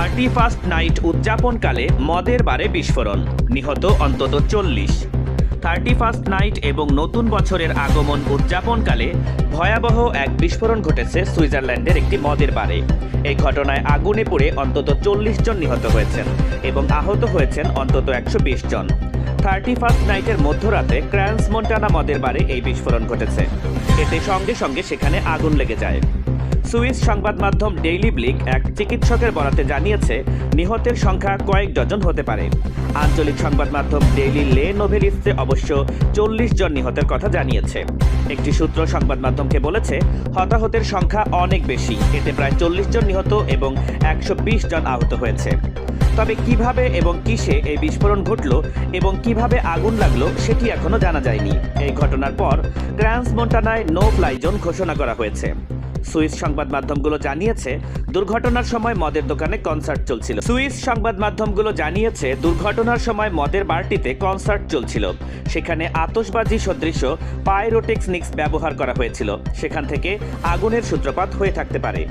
31st night উদযাপনকালে মদের বারে বিস্ফোরণ, নিহত অন্তত 40। 31st নাইট এবং নতুন বছরের আগমন উদযাপনকালে ভয়াবহ এক বিস্ফোরণ ঘটেছে সুইজারল্যান্ডের একটি মদের বারে। এই ঘটনায় আগুনে পুড়ে অন্তত 40 জন নিহত হয়েছেন এবং আহত হয়েছেন অন্তত 120 জন। 31st নাইটের মধ্যরাতে ক্র্যান্স মন্টানা মদের বারে এই বিস্ফোরণ ঘটেছে। এতে সঙ্গে সঙ্গে সেখানে আগুন লেগে যায়। সুইস সংবাদ মাধ্যম ডেইলি ব্লিক এক চিকিৎসকের বরাতে জানিয়েছে নিহতের সংখ্যা কয়েক ডজন হতে পারে। আঞ্চলিক সংবাদ মাধ্যম ডেইলি লে নোভেলিস্টে অবশ্য 40 জন নিহতের কথা জানিয়েছে। একটি সূত্র সংবাদ মাধ্যমকে বলেছে, হতাহতের সংখ্যা অনেক বেশি, এতে প্রায় 40 জন নিহত এবং 120 জন আহত হয়েছে। তবে কিভাবে এবং কিসে এই বিস্ফোরণ ঘটল এবং কিভাবে আগুন লাগলো সেটি এখনো জানা যায়নি। এই ঘটনার পর ক্র্যান্স মন্টানায় নো ফ্লাই জোন ঘোষণা করা হয়েছে। সুইস সংবাদ মাধ্যমগুলো জানিয়েছে দুর্ঘটনার সময় মদের দোকানে কনসার্ট চলছিল। দুর্ঘটনার সময় মদের বারটিতে কনসার্ট চলছিল। সেখানে আতশবাজি সদৃশ পাইরোটেক্সনিক্স ব্যবহার করা হয়েছিল। সেখান থেকে আগুনের সূত্রপাত হয়ে থাকতে পারে।